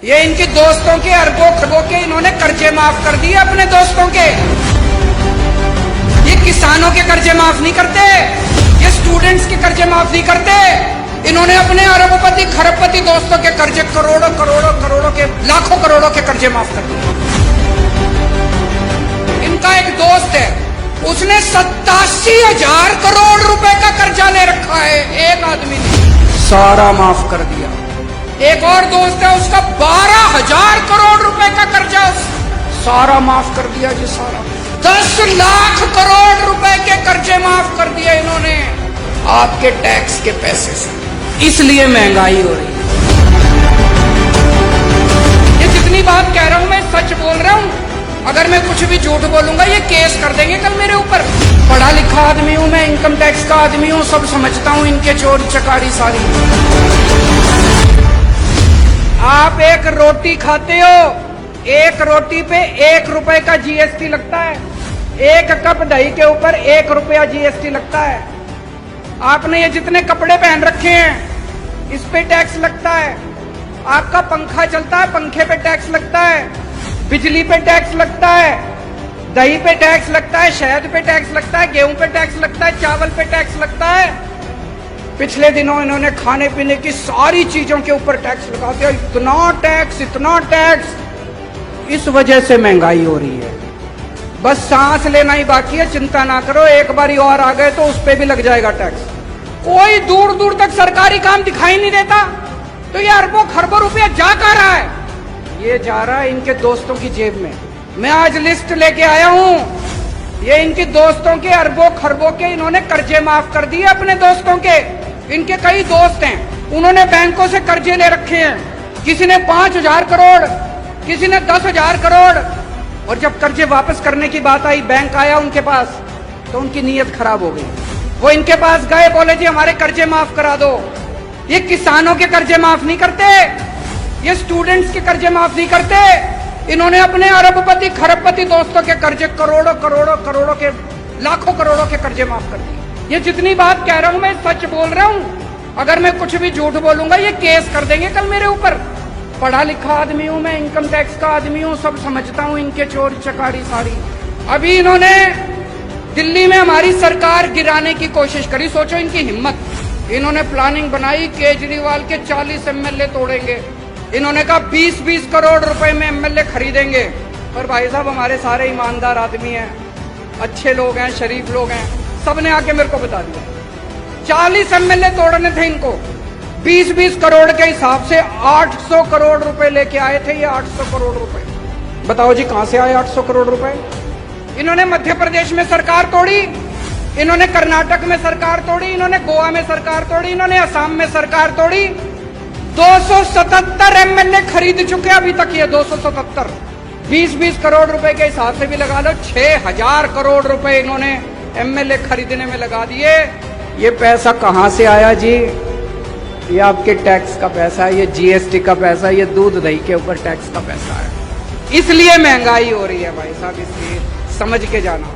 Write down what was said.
ये इनके दोस्तों के अरबों खरबों के इन्होंने कर्जे माफ कर दिए अपने दोस्तों के। ये किसानों के कर्जे माफ नहीं करते, ये स्टूडेंट्स के कर्जे माफ नहीं करते, इन्होंने अपने अरबपति खरबपति दोस्तों के कर्जे करोड़ों करोड़ों करोड़ों के लाखों करोड़ों के कर्जे माफ कर दिए। इनका एक दोस्त है, उसने 87,000 करोड़ रुपए का कर्जा ले रखा है, एक आदमी ने सारा माफ कर दिया। एक और दोस्त है, उसका 12,000 करोड़ रुपए का कर्जा सारा माफ कर दिया जी, सारा 10 लाख करोड़ रुपए के कर्जे माफ कर दिए इन्होंने आपके टैक्स के पैसे से। इसलिए महंगाई हो रही है। ये जितनी बात कह रहा हूं मैं सच बोल रहा हूं, अगर मैं कुछ भी झूठ बोलूंगा ये केस कर देंगे कल मेरे ऊपर। पढ़ा लिखा आदमी हूं मैं, इनकम टैक्स का आदमी हूं, सब समझता हूं इनके चोरी चकारी सारी। आप एक रोटी खाते हो, एक रोटी पे 1 रुपए का जीएसटी लगता है, 1 कप दही के ऊपर 1 रुपया जीएसटी लगता है। आपने ये जितने कपड़े पहन रखे हैं इस पे टैक्स लगता है, आपका पंखा चलता है पंखे पे टैक्स लगता है, बिजली पे टैक्स लगता है, दही पे टैक्स लगता है, शहद पे टैक्स लगता है, गेहूं पे टैक्स लगता है, चावल पे टैक्स लगता है। पिछले दिनों इन्होंने खाने पीने की सारी चीजों के ऊपर टैक्स लगा दिया, इतना टैक्स इतना टैक्स। इस वजह से महंगाई हो रही है। बस सांस लेना ही बाकी है, चिंता ना करो, एक बारी और आ गए तो उस पे भी लग जाएगा टैक्स। कोई दूर दूर तक सरकारी काम दिखाई नहीं देता, तो ये अरबों खरबों रुपया जा कहाँ रहा है? ये जा रहा है इनके दोस्तों की जेब में। मैं आज लिस्ट लेके आया हूं, ये इनके दोस्तों के अरबों खरबों के इन्होंने कर्जे माफ कर दिए अपने दोस्तों के। इनके कई दोस्त हैं, उन्होंने बैंकों से कर्जे ले रखे हैं, किसी ने 5,000 करोड़, किसी ने 10,000 करोड़। और जब कर्जे वापस करने की बात आई, बैंक आया उनके पास, तो उनकी नीयत खराब हो गई। वो इनके पास गए, बोले जी हमारे कर्जे माफ करा दो। ये किसानों के कर्जे माफ नहीं करते, ये स्टूडेंट्स के कर्जे माफ नहीं करते, इन्होंने अपने अरबपति खरबपति दोस्तों के कर्जे करोड़ों करोड़ों करोड़ों के लाखों करोड़ों के कर्जे माफ कर दिए। ये जितनी बात कह रहा हूं मैं सच बोल रहा हूं, अगर मैं कुछ भी झूठ बोलूंगा ये केस कर देंगे कल मेरे ऊपर। पढ़ा लिखा आदमी हूं मैं, इनकम टैक्स का आदमी हूं, सब समझता हूं इनके चोरी चकारी सारी। अभी इन्होंने दिल्ली में हमारी सरकार गिराने की कोशिश करी, सोचो इनकी हिम्मत। इन्होंने प्लानिंग बनाई, केजरीवाल के 40 एमएलए तोड़ेंगे। इन्होंने कहा 20-20 करोड़ रुपए में एमएलए खरीदेंगे। पर भाई साहब हमारे सारे ईमानदार आदमी हैं, अच्छे लोग हैं, शरीफ लोग हैं, सबने आके मेरे को बता दिया 40 एमएलए तोड़ने थे इनको। 20-20 करोड़ के हिसाब से 800 करोड़ रुपए लेके आए थे ये। 800 करोड़ रुपए बताओ जी कहां से आए 800 करोड़ रुपए? इन्होंने मध्य प्रदेश में सरकार तोड़ी, इन्होंने कर्नाटक में सरकार तोड़ी, इन्होंने गोवा में सरकार तोड़ी, इन्होंने असम में सरकार तोड़ी। 277 एमएलए खरीद चुके अभी तक ये, 277। 20-20 करोड़ रुपए के हिसाब से भी लगा लो, 6,000 करोड़ रुपए इन्होंने एमएलए खरीदने में लगा दिए। ये पैसा कहां से आया जी? ये आपके टैक्स का पैसा है, ये जीएसटी का पैसा है, ये दूध दही के ऊपर टैक्स का पैसा है। इसलिए महंगाई हो रही है भाई साहब, इसलिए समझ के जाना।